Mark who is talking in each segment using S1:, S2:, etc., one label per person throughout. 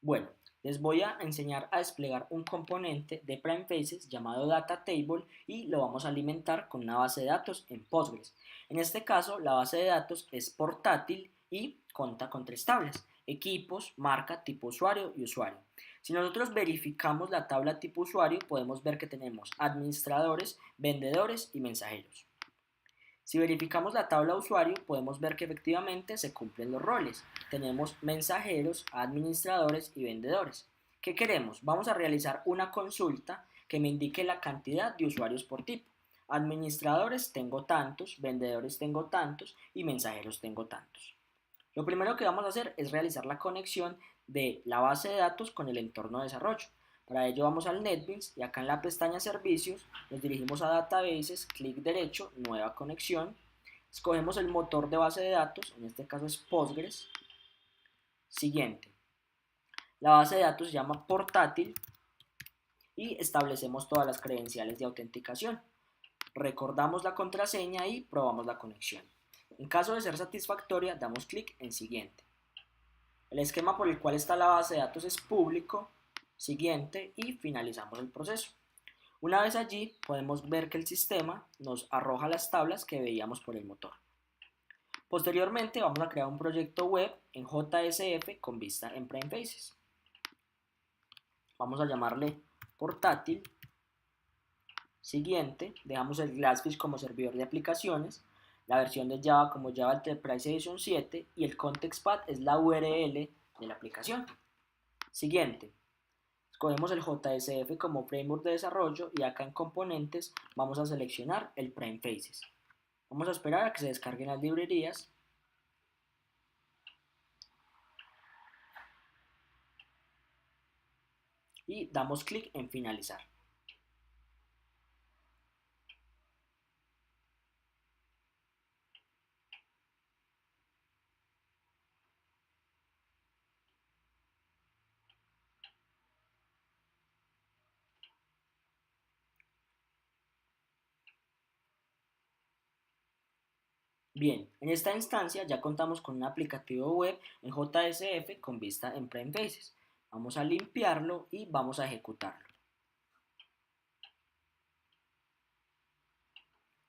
S1: Bueno, les voy a enseñar a desplegar un componente de PrimeFaces llamado DataTable y lo vamos a alimentar con una base de datos en Postgres. En este caso, la base de datos es portátil y cuenta con tres tablas: equipos, marca, tipo usuario y usuario. Si nosotros verificamos la tabla tipo usuario, podemos ver que tenemos administradores, vendedores y mensajeros. Si verificamos la tabla de usuario, podemos ver que efectivamente se cumplen los roles. Tenemos mensajeros, administradores y vendedores. ¿Qué queremos? Vamos a realizar una consulta que me indique la cantidad de usuarios por tipo. Administradores tengo tantos, vendedores tengo tantos y mensajeros tengo tantos. Lo primero que vamos a hacer es realizar la conexión de la base de datos con el entorno de desarrollo. Para ello vamos al NetBeans y acá en la pestaña Servicios nos dirigimos a Databases, clic derecho, Nueva conexión. Escogemos el motor de base de datos, en este caso es Postgres. Siguiente, la base de datos se llama portátil y establecemos todas las credenciales de autenticación. Recordamos la contraseña y probamos la conexión. En caso de ser satisfactoria, damos clic en Siguiente. El esquema por el cual está la base de datos es público, siguiente y finalizamos el proceso. Una vez allí podemos ver que el sistema nos arroja las tablas que veíamos por el motor. Posteriormente vamos a crear un proyecto web en JSF con vista en PrimeFaces. Vamos a llamarle portátil, siguiente, dejamos el Glassfish como servidor de aplicaciones, la versión de Java como Java Enterprise Edition 7 y el context path es la URL de la aplicación. Siguiente, escogemos el JSF como framework de desarrollo y acá en componentes vamos a seleccionar el PrimeFaces. Vamos a esperar a que se descarguen las librerías. Y damos clic en finalizar. Bien, en esta instancia ya contamos con un aplicativo web en JSF con vista en PrimeFaces. Vamos a limpiarlo y vamos a ejecutarlo.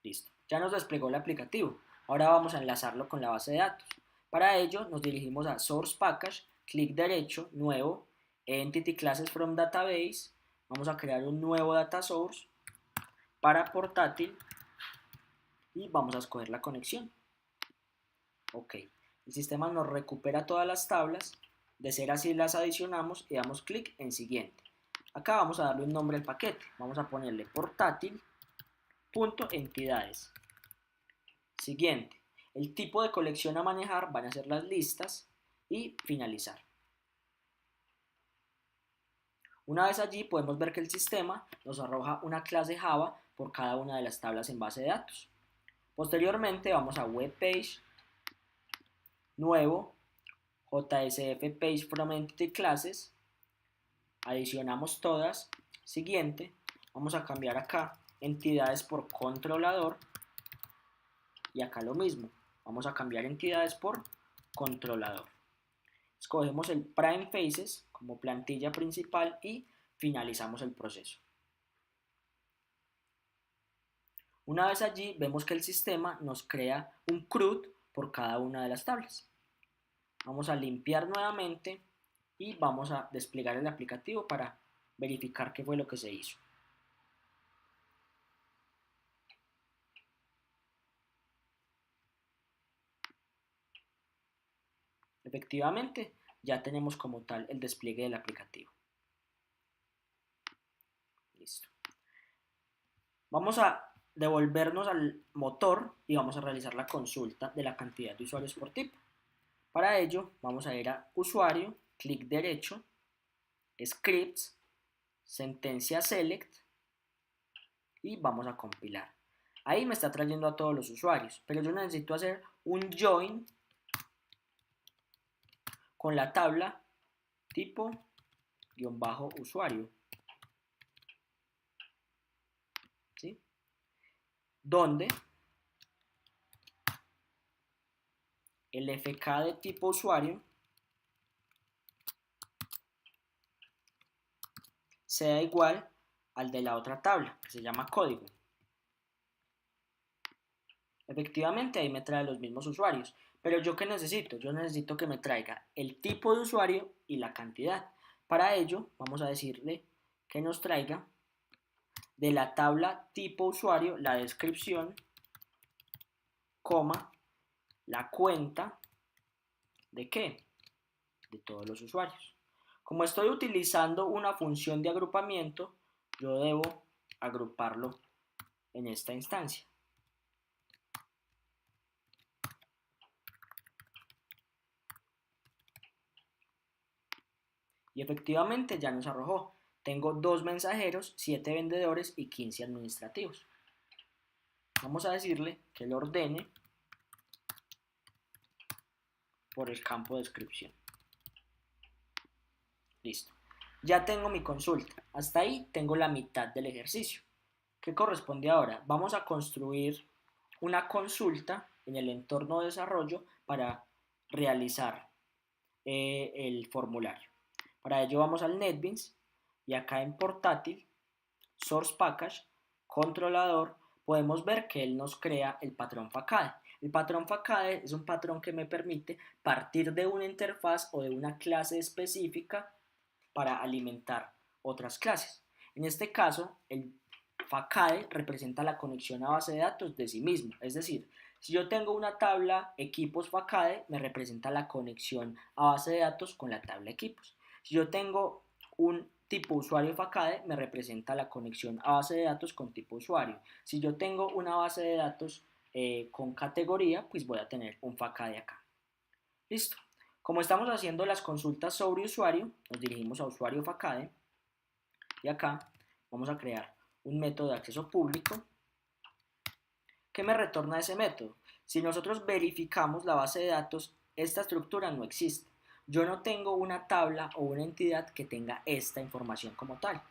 S1: Listo, ya nos desplegó el aplicativo. Ahora vamos a enlazarlo con la base de datos. Para ello nos dirigimos a Source Package, clic derecho, Nuevo, Entity Classes from Database. Vamos a crear un nuevo Data Source para portátil y vamos a escoger la conexión. Ok, el sistema nos recupera todas las tablas. De ser así las adicionamos y damos clic en Siguiente. Acá vamos a darle un nombre al paquete. Vamos a ponerle portátil.entidades. Siguiente, el tipo de colección a manejar van a ser las listas y finalizar. Una vez allí podemos ver que el sistema nos arroja una clase Java por cada una de las tablas en base de datos. Posteriormente vamos a WebPage, Nuevo, JSF Page from Entity Classes, adicionamos todas, siguiente, vamos a cambiar acá entidades por controlador y acá lo mismo, vamos a cambiar entidades por controlador. Escogemos el PrimeFaces como plantilla principal y finalizamos el proceso. Una vez allí vemos que el sistema nos crea un CRUD por cada una de las tablas. Vamos a limpiar nuevamente y vamos a desplegar el aplicativo para verificar qué fue lo que se hizo. Efectivamente, ya tenemos como tal el despliegue del aplicativo. Listo. Vamos a devolvernos al motor y vamos a realizar la consulta de la cantidad de usuarios por tipo. Para ello, vamos a ir a Usuario, clic derecho, Scripts, Sentencia Select y vamos a compilar. Ahí me está trayendo a todos los usuarios, pero yo necesito hacer un join con la tabla tipo usuario, ¿sí? Donde el FK de tipo usuario sea igual al de la otra tabla, que se llama código. Efectivamente, ahí me trae los mismos usuarios. Pero ¿yo qué necesito? Yo necesito que me traiga el tipo de usuario y la cantidad. Para ello, vamos a decirle que nos traiga de la tabla tipo usuario la descripción, coma, la cuenta de ¿qué? De todos los usuarios. Como estoy utilizando una función de agrupamiento, yo debo agruparlo en esta instancia. Y efectivamente ya nos arrojó. Tengo 2 mensajeros, 7 vendedores y 15 administrativos. Vamos a decirle que lo ordene por el campo de descripción. Listo. Ya tengo mi consulta. Hasta ahí tengo la mitad del ejercicio. ¿Qué corresponde ahora? Vamos a construir una consulta en el entorno de desarrollo para realizar el formulario. Para ello vamos al NetBeans y acá en portátil, Source Package, controlador, podemos ver que él nos crea el patrón Facade. El patrón Facade es un patrón que me permite partir de una interfaz o de una clase específica para alimentar otras clases. En este caso, el Facade representa la conexión a base de datos de sí mismo. Es decir, si yo tengo una tabla equipos Facade, me representa la conexión a base de datos con la tabla equipos. Si yo tengo un tipo usuario Facade, me representa la conexión a base de datos con tipo usuario. Si yo tengo una base de datos con categoría, pues voy a tener un Facade acá. Listo. Como estamos haciendo las consultas sobre usuario, nos dirigimos a usuario Facade y acá vamos a crear un método de acceso público. ¿Qué me retorna ese método? Si nosotros verificamos la base de datos, esta estructura no existe. Yo no tengo una tabla o una entidad que tenga esta información como tal.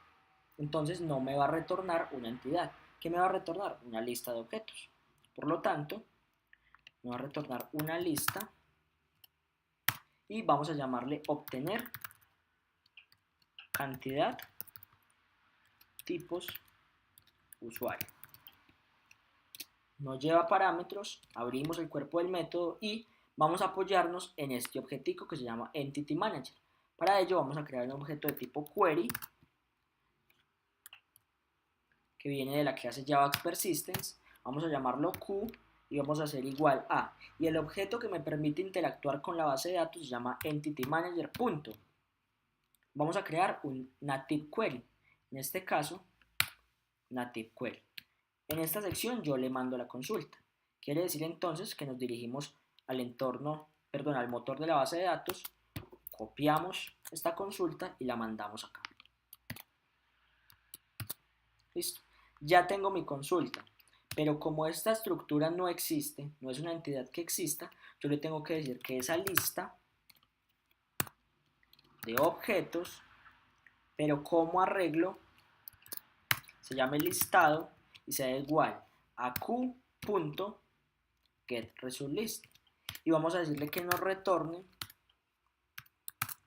S1: Entonces no me va a retornar una entidad. ¿Qué me va a retornar? Una lista de objetos. Por lo tanto, me va a retornar una lista y vamos a llamarle obtener cantidad tipos usuario. No lleva parámetros, abrimos el cuerpo del método y vamos a apoyarnos en este objetivo que se llama Entity Manager. Para ello vamos a crear un objeto de tipo query que viene de la clase Java Persistence. Vamos a llamarlo Q y vamos a hacer igual a. Y el objeto que me permite interactuar con la base de datos se llama Entity Manager. Vamos a crear un Native Query. En este caso, Native Query. En esta sección yo le mando la consulta. Quiere decir entonces que nos dirigimos al al motor de la base de datos, copiamos esta consulta y la mandamos acá. Listo. Ya tengo mi consulta, pero como esta estructura no existe, no es una entidad que exista, yo le tengo que decir que esa lista de objetos, pero como arreglo, se llame listado y sea igual a q.getResultList y vamos a decirle que nos retorne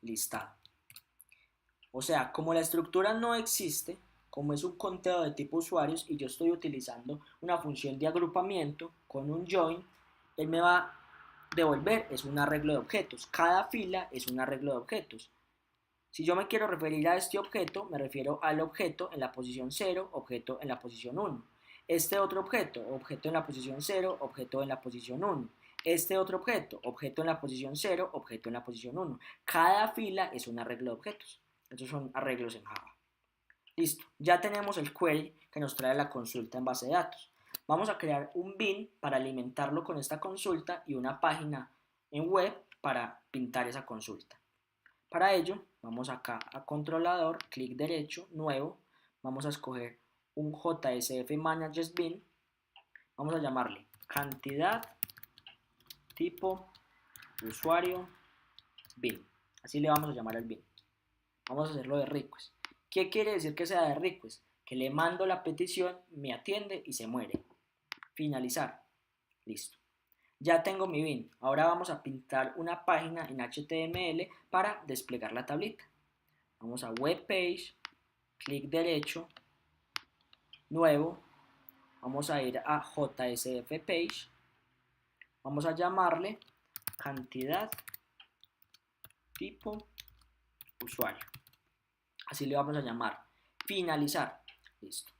S1: listado. O sea, como la estructura no existe, como es un conteo de tipo usuarios y yo estoy utilizando una función de agrupamiento con un join, él me va a devolver es un arreglo de objetos. Cada fila es un arreglo de objetos. Si yo me quiero referir a este objeto, me refiero al objeto en la posición 0, objeto en la posición 1. Este otro objeto, objeto en la posición 0, objeto en la posición 1. Este otro objeto, objeto en la posición 0, objeto en la posición 1. Cada fila es un arreglo de objetos. Estos son arreglos en Java. Listo, ya tenemos el query que nos trae la consulta en base de datos. Vamos a crear un bin para alimentarlo con esta consulta y una página en web para pintar esa consulta. Para ello, vamos acá a controlador, clic derecho, nuevo, vamos a escoger un JSF Managers Bin, vamos a llamarle cantidad tipo usuario bin, así le vamos a llamar al bin. Vamos a hacerlo de request. ¿Qué quiere decir que sea de request? Que le mando la petición, me atiende y se muere. Finalizar. Listo. Ya tengo mi bin. Ahora vamos a pintar una página en HTML para desplegar la tablita. Vamos a web page, clic derecho, nuevo, vamos a ir a JSF Page, vamos a llamarle cantidad tipo usuario, así le vamos a llamar, finalizar, listo.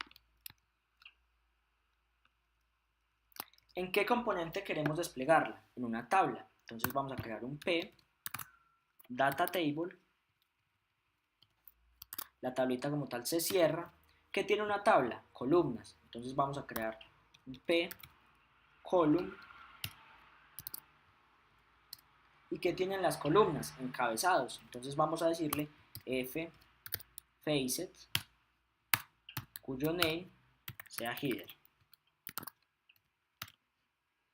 S1: ¿En qué componente queremos desplegarla? En una tabla, entonces vamos a crear un P, data table, la tablita como tal se cierra, ¿qué tiene una tabla? Columnas, entonces vamos a crear un P, column. ¿Y qué tienen las columnas? Encabezados. Entonces vamos a decirle f facet, cuyo name sea header.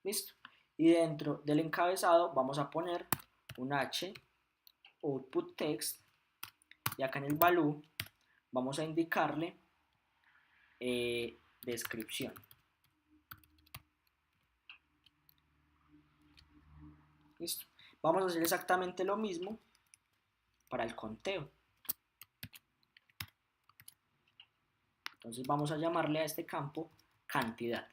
S1: Listo. Y dentro del encabezado vamos a poner un h output text y acá en el value vamos a indicarle descripción. Listo. Vamos a hacer exactamente lo mismo para el conteo. Entonces vamos a llamarle a este campo cantidad.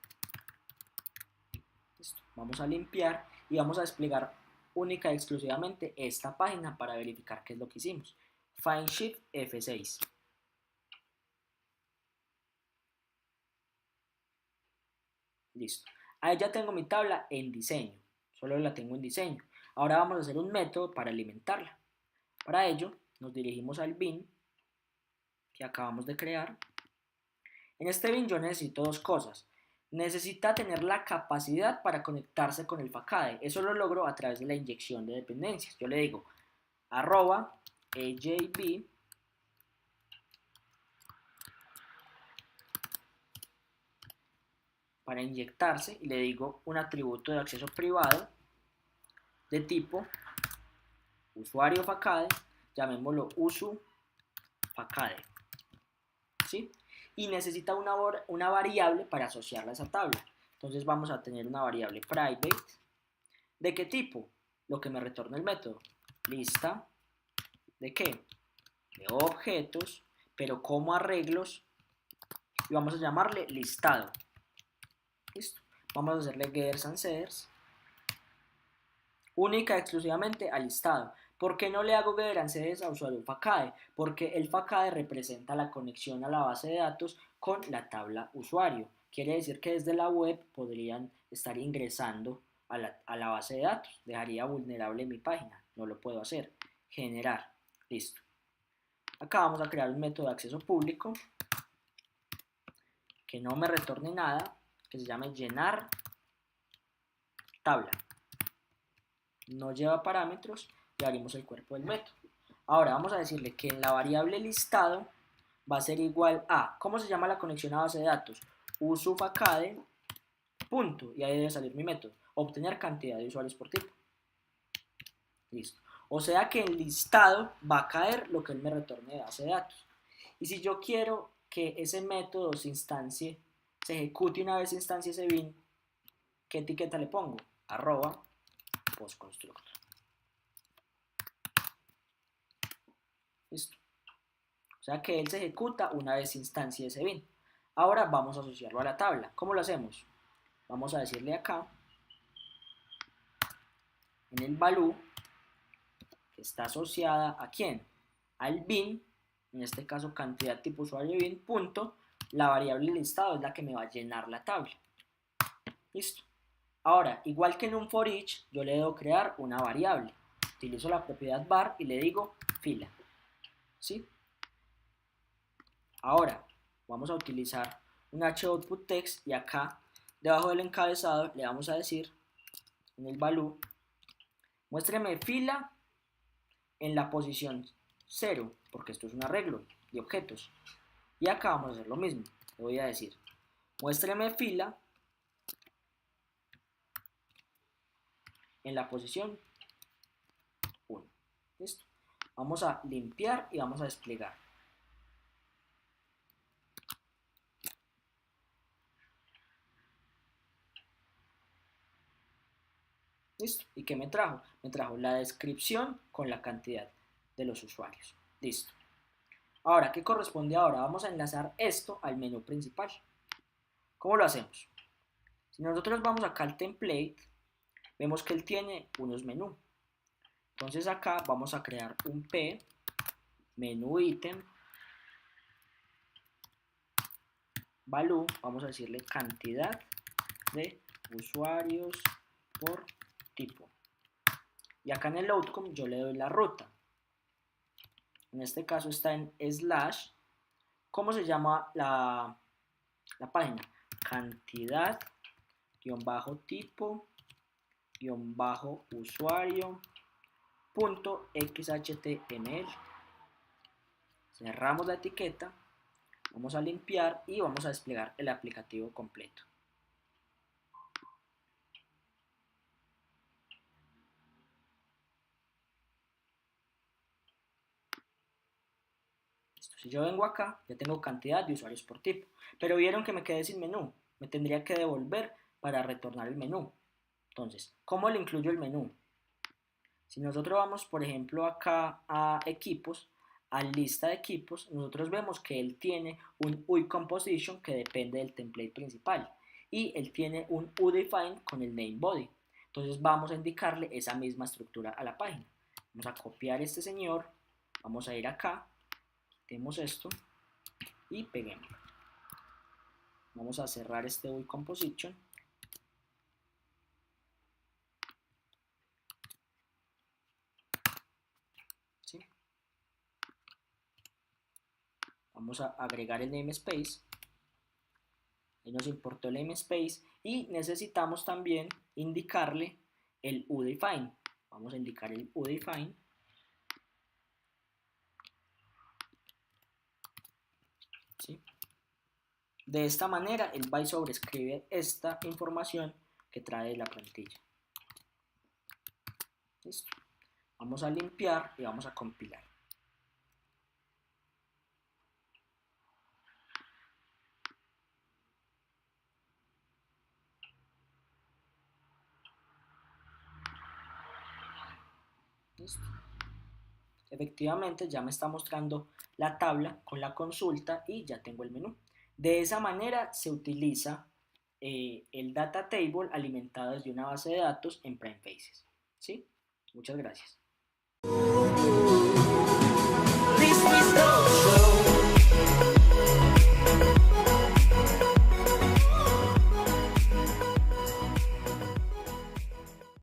S1: Listo. Vamos a limpiar y vamos a desplegar única y exclusivamente esta página para verificar qué es lo que hicimos. Find Shift F6. Listo. Ahí ya tengo mi tabla en diseño. Solo la tengo en diseño. Ahora vamos a hacer un método para alimentarla. Para ello nos dirigimos al bin que acabamos de crear. En este bin yo necesito dos cosas. Necesita tener la capacidad para conectarse con el facade. Eso lo logro a través de la inyección de dependencias. Yo le digo arroba ajb para inyectarse y le digo un atributo de acceso privado de tipo usuario facade, llamémoslo usu facade, ¿sí? Y necesita una variable para asociarla a esa tabla. Entonces vamos a tener una variable private. ¿De qué tipo? Lo que me retorna el método. Lista. ¿De qué? De objetos, pero como arreglos. Y vamos a llamarle listado. Listo. Vamos a hacerle getters and setters. Única y exclusivamente al listado. ¿Por qué no le hago getters and setters a usuario facade? Porque el facade representa la conexión a la base de datos con la tabla usuario. Quiere decir que desde la web podrían estar ingresando a la base de datos. Dejaría vulnerable mi página. No lo puedo hacer. Generar. Listo. Acá vamos a crear un método de acceso público que no me retorne nada, que se llame llenar tabla. No lleva parámetros y abrimos el cuerpo del método. Ahora vamos a decirle que en la variable listado va a ser igual a, ¿cómo se llama la conexión a base de datos? Usufacade, punto, y ahí debe salir mi método, obtener cantidad de usuarios por tipo. Listo. O sea que en listado va a caer lo que él me retorne de base de datos. Y si yo quiero que ese método se instancie, se ejecute una vez instancie ese bin, ¿qué etiqueta le pongo? Arroba postconstructor. Listo. O sea que él se ejecuta una vez instancie ese bin. Ahora vamos a asociarlo a la tabla. ¿Cómo lo hacemos? Vamos a decirle acá, en el value, que está asociada a quién? Al bin, en este caso cantidad tipo usuario bin, punto, la variable listado es la que me va a llenar la tabla. Listo. Ahora, igual que en un for each, yo le debo crear una variable. Utilizo la propiedad var y le digo fila. ¿Sí? Ahora, vamos a utilizar un houtput text y acá, debajo del encabezado, le vamos a decir, en el value, muéstreme fila en la posición 0, porque esto es un arreglo de objetos. Y acá vamos a hacer lo mismo. Le voy a decir, muéstreme fila en la posición 1. ¿Listo? Vamos a limpiar y vamos a desplegar. ¿Listo? ¿Y qué me trajo? Me trajo la descripción con la cantidad de los usuarios. Listo. Ahora, ¿qué corresponde ahora? Vamos a enlazar esto al menú principal. ¿Cómo lo hacemos? Si nosotros vamos acá al template, vemos que él tiene unos menús. Entonces acá vamos a crear un P, menú ítem, value, vamos a decirle cantidad de usuarios por tipo. Y acá en el outcome yo le doy la ruta. En este caso está en slash. ¿Cómo se llama la página? Cantidad, guión bajo tipo, guión bajo usuario, punto xhtml. Cerramos la etiqueta, vamos a limpiar y vamos a desplegar el aplicativo completo. Si yo vengo acá, ya tengo cantidad de usuarios por tipo, pero vieron que me quedé sin menú, me tendría que devolver para retornar el menú. Entonces, ¿cómo le incluyo el menú? Si nosotros vamos, por ejemplo, acá a equipos, a lista de equipos, nosotros vemos que él tiene un UI composition que depende del template principal y él tiene un UDefine con el name body. Entonces vamos a indicarle esa misma estructura a la página. Vamos a copiar este señor, vamos a ir acá, quitemos esto y peguémoslo. Vamos a cerrar este UI composition. ¿Sí? Vamos a agregar el namespace. Ahí nos importó el namespace y necesitamos también indicarle el UDefine. Vamos a indicar el UDefine. ¿Sí? De esta manera él va y sobrescribe esta información que trae la plantilla. Listo. Vamos a limpiar y vamos a compilar. Listo. Efectivamente ya me está mostrando la tabla con la consulta y ya tengo el menú. De esa manera se utiliza el data table alimentado desde una base de datos en Prime Faces. ¿Sí? Muchas gracias.